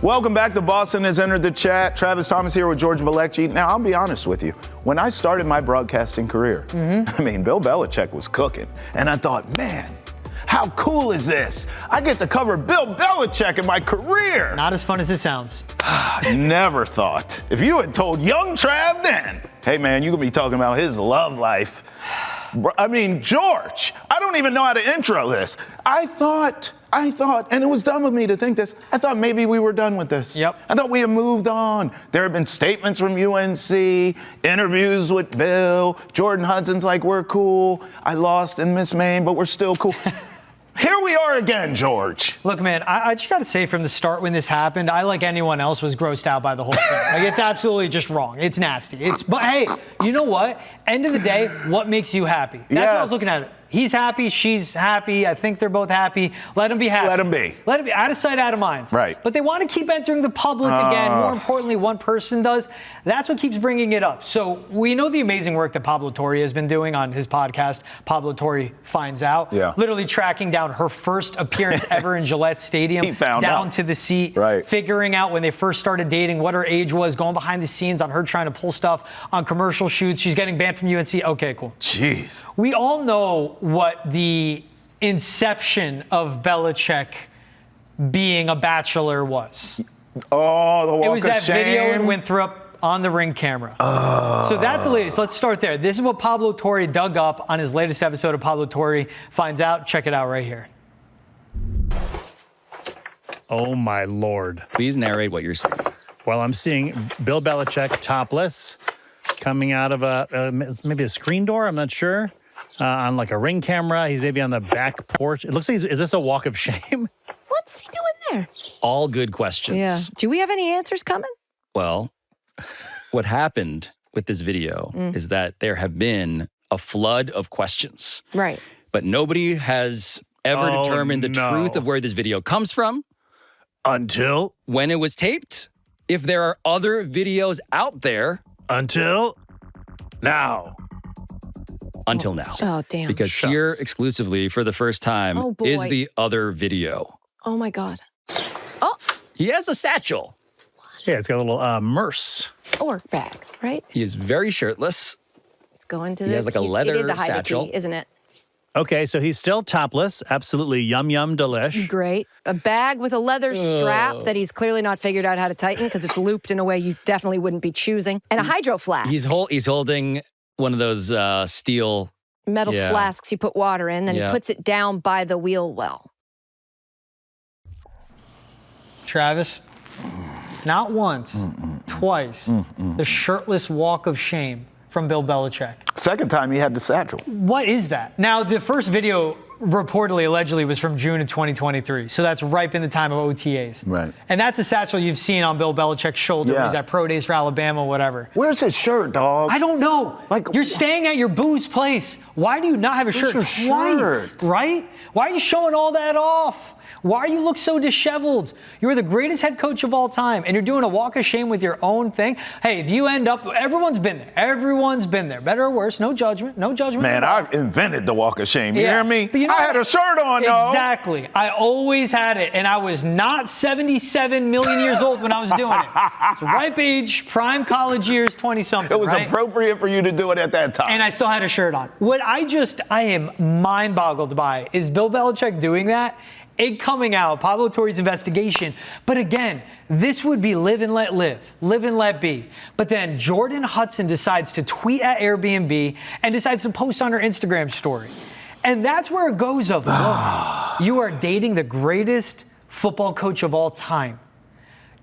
Welcome back to Boston has entered the chat. Travis Thomas here with George Balekji. Now, I'll be honest with you. When I started my broadcasting career, Bill Belichick was cooking. And I thought, man, how cool is this? I get to cover Bill Belichick in my career. Not as fun as it sounds. Never thought. If you had told young Trav then, hey, man, you're going to be talking about his love life. George, I don't even know how to intro this. I thought, and it was dumb of me to think this, I thought maybe we were done with this. Yep. I thought we had moved on. There have been statements from UNC, interviews with Bill, Jordon Hudson's like, we're cool. I lost and Miss Maine, but we're still cool. Here we are again, George. Look, man, I just got to say from the start when this happened, I, like anyone else, was grossed out by the whole thing. Like, it's absolutely just wrong. It's nasty. But hey, you know what? End of the day, what makes you happy? That's what I was looking at it. He's happy, she's happy. I think they're both happy. Let them be happy. Let them be. Let it be. Out of sight, out of mind. Right. But they want to keep entering the public again. More importantly, one person does. That's what keeps bringing it up. So we know the amazing work that Pablo Torre has been doing on his podcast, Pablo Torre Finds Out. Yeah. Literally tracking down her first appearance ever in Gillette Stadium. He found down out. to the seat. Right. Figuring out when they first started dating, what her age was, going behind the scenes on her trying to pull stuff on commercial shoots. She's getting banned from UNC. Okay, cool. Jeez. We all know what the inception of Belichick being a bachelor was. Oh, the walk of shame. It was that video in Winthrop on the Ring camera. So that's the latest. Let's start there. This is what Pablo Torre dug up on his latest episode of Pablo Torre Finds Out. Check it out right here. Oh, my Lord. Please narrate what you're seeing. Well, I'm seeing Bill Belichick topless coming out of maybe a screen door. I'm not sure. On like a Ring camera. He's maybe on the back porch. It looks like, is this a walk of shame? What's he doing there? All good questions. Yeah. Do we have any answers coming? Well, what happened with this video is that there have been a flood of questions. Right. But nobody has ever determined the truth of where this video comes from. Until? When it was taped. If there are other videos out there. Until? Now. Until now. Oh, damn. Because here exclusively for the first time is the other video. Oh, my God. Oh. He has a satchel. Yeah, it's got a little merce. A work bag, right? He is very shirtless. He's going to He has like a leather It is a high satchel. bikini, isn't it? Okay, so he's still topless. Absolutely yum delish. Great. A bag with a leather strap that he's clearly not figured out how to tighten because it's looped in a way you definitely wouldn't be choosing. And a hydro flask. He's holding one of those steel metal flasks you put water in, then he puts it down by the wheel well. Travis, not once, twice, the shirtless walk of shame from Bill Belichick. Second time he had the satchel. What is that? Now, the first video reportedly, allegedly, was from June of 2023. So that's ripe in the time of OTAs. Right. And that's a satchel you've seen on Bill Belichick's shoulder. He's at Pro Days for Alabama, whatever. Where's his shirt, dog? I don't know. Like, you're staying at your boo's place. Why do you not have a shirt your twice? shirt? Right? Why are you showing all that off? Why do you look so disheveled? You're the greatest head coach of all time, and you're doing a walk of shame with your own thing. Hey, if you end up, everyone's been there. Everyone's been there. Better or worse, no judgment. No judgment. Man, I invented the walk of shame. You hear me? But you know I had a shirt on, though. Exactly. I always had it, and I was not 77 million years old when I was doing it. It's ripe age, prime college years, 20-something. It was appropriate for you to do it at that time. And I still had a shirt on. What I am mind-boggled by is Bill Belichick doing that, it coming out, Pablo Torre's investigation. But again, this would be live and let live, live and let be. But then Jordon Hudson decides to tweet at Airbnb and decides to post on her Instagram story. And that's where it goes of, look, you are dating the greatest football coach of all time.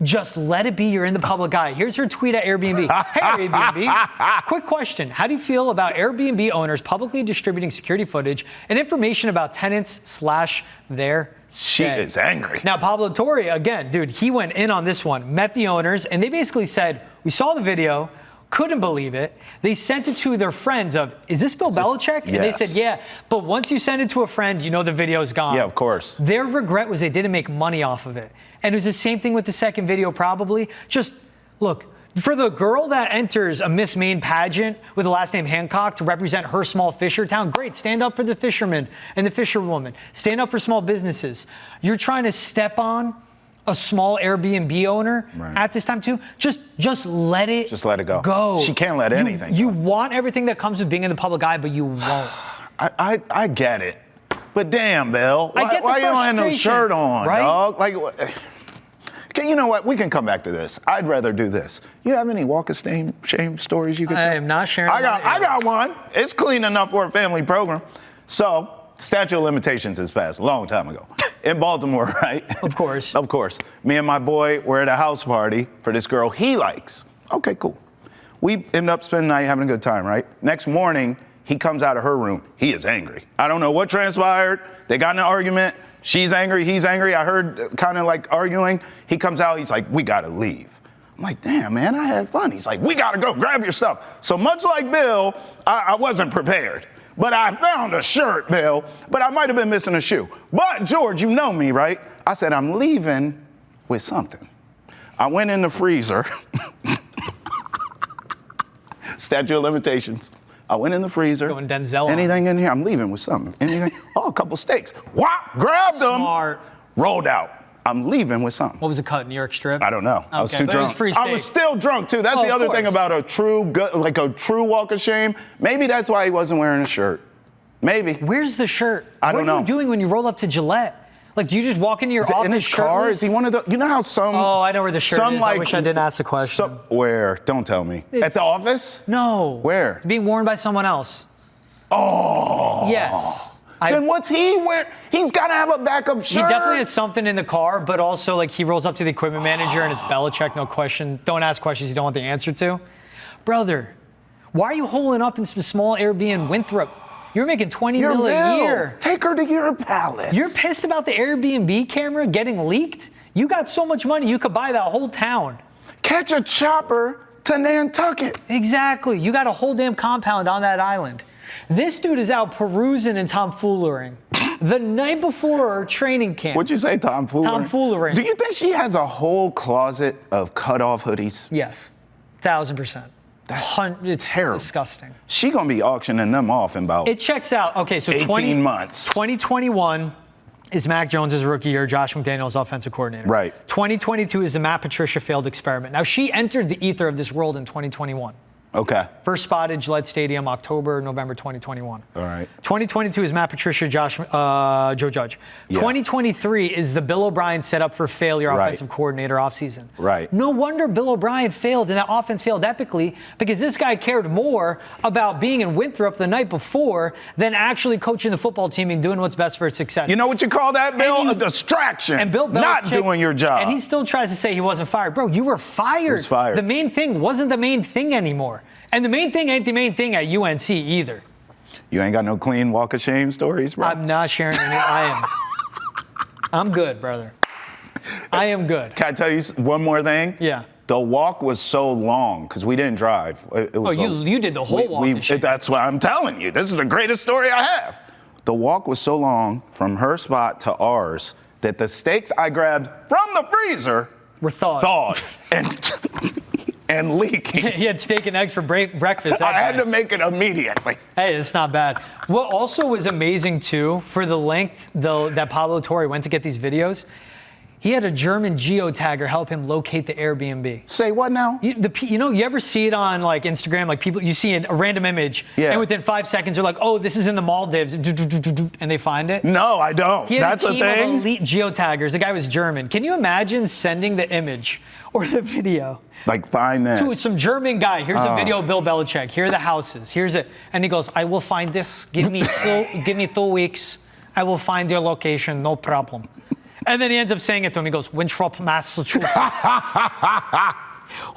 Just let it be. You're in the public eye. Here's her tweet at Airbnb. Hey, Airbnb. Quick question. How do you feel about Airbnb owners publicly distributing security footage and information about tenants / their She is angry. Now, Pablo Torre, again, dude, he went in on this one, met the owners, and they basically said, we saw the video, couldn't believe it. They sent it to their friends of, is this Bill Belichick? And they said, yeah. But once you send it to a friend, you know the video's gone. Yeah, of course. Their regret was they didn't make money off of it. And it was the same thing with the second video, probably. Just, look, for the girl that enters a Miss Maine pageant with the last name Hancock to represent her small fisher town, great, stand up for the fishermen and the fisherwoman. Stand up for small businesses. You're trying to step on a small Airbnb owner at this time too. Just let it go. She can't let anything You go. want everything that comes with being in the public eye, but you won't. I get it. But damn, Bill, I get the why you don't have no frustration, shirt on, right? dog? Like, okay, you know what? We can come back to this. I'd rather do this. You have any walk of shame stories you could tell? I am not sharing. I got one. It's clean enough for a family program. So, statute of limitations is passed a long time ago. In Baltimore, right? Of course. Of course. Me and my boy were at a house party for this girl he likes. Okay, cool. We end up spending the night having a good time, right? Next morning, he comes out of her room. He is angry. I don't know what transpired. They got in an argument. She's angry. He's angry. I heard kind of like arguing. He comes out. He's like, we got to leave. I'm like, damn, man, I had fun. He's like, we got to go. Grab your stuff. So much like Bill, I wasn't prepared. But I found a shirt, Bill. But I might have been missing a shoe. But, George, you know me, right? I said, I'm leaving with something. I went in the freezer. Statute of limitations. I went in the freezer. Going Denzel on. Anything in here? I'm leaving with something. Anything? Oh, a couple steaks. Whop! Grabbed them. Smart. Rolled out. I'm leaving with something. What was it cut? New York strip? I don't know. I was too but drunk. It was free I was steak. still drunk too. That's the other thing about a true walk of shame. Maybe that's why he wasn't wearing a shirt. Maybe. Where's the shirt? I don't know. What are you doing when you roll up to Gillette? Like, do you just walk into your office in his car? shirtless? Is he one of the? You know how some? Oh, I know where the shirt is. I wish I didn't ask the question. Where? Don't tell me. At the office? No. Where? It's being worn by someone else. Oh. Yes. Then what's he wearing? He's got to have a backup shirt. He definitely has something in the car, but also like he rolls up to the equipment manager and it's Belichick, no question. Don't ask questions you don't want the answer to. Brother, why are you holing up in some small Airbnb Winthrop? You're making $20 million a year. Take her to your palace. You're pissed about the Airbnb camera getting leaked? You got so much money, you could buy that whole town. Catch a chopper to Nantucket. Exactly. You got a whole damn compound on that island. This dude is out perusing and tomfoolering the night before training camp. What'd you say, tomfoolering? Tomfoolering. Do you think she has a whole closet of cut-off hoodies? Yes, 1,000%. It's terrible. Disgusting. She gonna be auctioning them off in about It checks out. Okay, so 18 months. 2021 is Mac Jones' rookie year, Josh McDaniels offensive coordinator. Right. 2022 is the Matt Patricia failed experiment. Now, she entered the ether of this world in 2021. Okay. First spotted Gillette Stadium, November 2021. All right. 2022 is Matt Patricia, Joe Judge. Yeah. 2023 is the Bill O'Brien set up for failure offensive coordinator offseason. Right. No wonder Bill O'Brien failed and that offense failed epically because this guy cared more about being in Winthrop the night before than actually coaching the football team and doing what's best for its success. You know what you call that, Bill? A distraction. And Bill Belichick, not doing your job. And he still tries to say he wasn't fired. Bro, you were fired. He was fired. The main thing wasn't the main thing anymore. And the main thing ain't the main thing at UNC either. You ain't got no clean walk of shame stories, bro? I'm not sharing any. I'm good, brother. I am good. Can I tell you one more thing? Yeah. The walk was so long because we didn't drive. It was you did the whole walk of shame. That's what I'm telling you. This is the greatest story I have. The walk was so long from her spot to ours that the steaks I grabbed from the freezer were thawed. And leaking. He had steak and eggs for breakfast. I had to make it immediately. Hey, it's not bad. What also was amazing, too, for the length that Pablo Torre went to get these videos, he had a German geotagger help him locate the Airbnb. Say what now? You ever see it on like Instagram? Like people, you see a random image, and within 5 seconds, they're like, "Oh, this is in the Maldives," and they find it. No, I don't. He had That's a team a thing. of elite geotaggers. The guy was German. Can you imagine sending the image or the video? Like, find this. To some German guy. Here's a video of Bill Belichick. Here are the houses. Here's it. And he goes, I will find this. Give me 2 weeks. I will find your location. No problem. And then he ends up saying it to him. He goes, Winthrop, Massachusetts.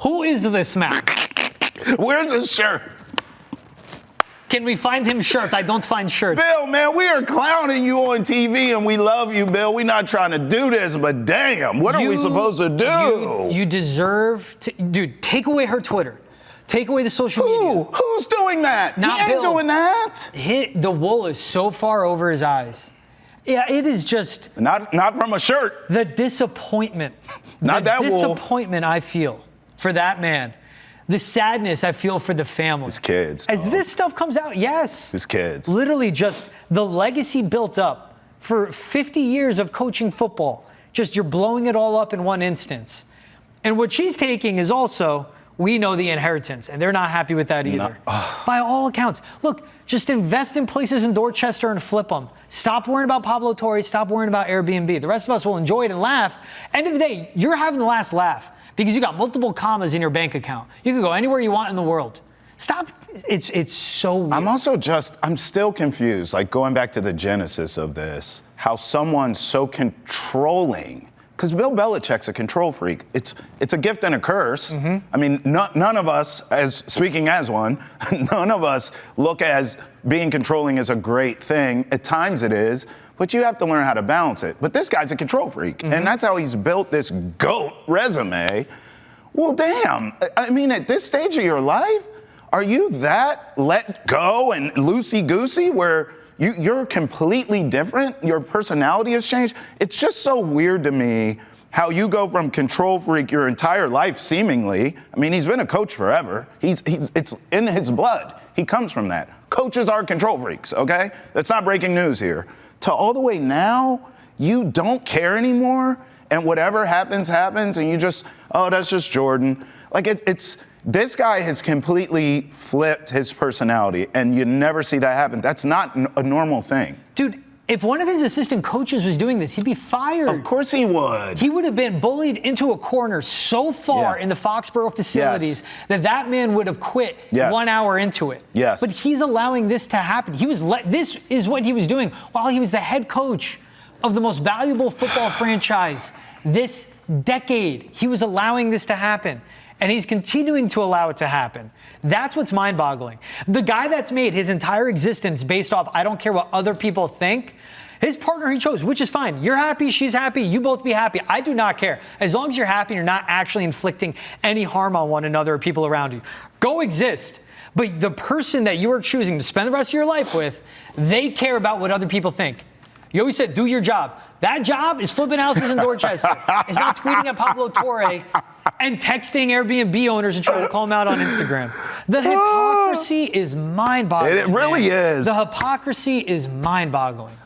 Who is this man? Where's his shirt? Can we find him shirt? I don't find shirt. Bill, man, we are clowning you on TV and we love you, Bill. We're not trying to do this, but damn, what are we supposed to do? You deserve to, dude, take away her Twitter. Take away the social media. Who's doing that? Not he ain't Bill. doing that. The wool is so far over his eyes. Yeah, it is just. Not from a shirt. The disappointment. Not that wool. The disappointment I feel for that man. The sadness I feel for the family. His kids. As this stuff comes out, yes. His kids. Literally just the legacy built up for 50 years of coaching football Just you're blowing it all up in one instance. And what she's taking is also, we know the inheritance, and they're not happy with that either. By all accounts. Look, just invest in places in Dorchester and flip them. Stop worrying about Pablo Torre. Stop worrying about Airbnb. The rest of us will enjoy it and laugh. End of the day, you're having the last laugh because you got multiple commas in your bank account. You can go anywhere you want in the world. Stop. It's so weird. I'm still confused, like going back to the genesis of this, how someone so controlling, because Bill Belichick's a control freak. It's a gift and a curse. I mean, none of us, as speaking as one, none of us look as being controlling as a great thing. At times it is, but you have to learn how to balance it. But this guy's a control freak, and that's how he's built this GOAT resume. Well, damn. I mean, at this stage of your life, are you that let go and loosey-goosey where you're completely different? Your personality has changed? It's just so weird to me how you go from control freak your entire life, seemingly. I mean, he's been a coach forever. It's in his blood. He comes from that. Coaches are control freaks, okay? That's not breaking news here. To all the way now, you don't care anymore, and whatever happens, happens, and you just, oh, that's just Jordan. Like, this guy has completely flipped his personality, and you never see that happen. That's not a normal thing. Dude, if one of his assistant coaches was doing this, he'd be fired. Of course he would. He would have been bullied into a corner so far in the Foxborough facilities that man would have quit 1 hour into it. Yes. But he's allowing this to happen. This is what he was doing while he was the head coach of the most valuable football franchise this decade. He was allowing this to happen. And he's continuing to allow it to happen. That's what's mind-boggling. The guy that's made his entire existence based off, I don't care what other people think, his partner he chose, which is fine. You're happy, she's happy, you both be happy. I do not care. As long as you're happy and you're not actually inflicting any harm on one another or people around you. Go exist. But the person that you are choosing to spend the rest of your life with, they care about what other people think. You always said, do your job. That job is flipping houses in Dorchester. It's not tweeting at Pablo Torre and texting Airbnb owners and trying to call them out on Instagram. The hypocrisy is mind-boggling. It really is. The hypocrisy is mind-boggling.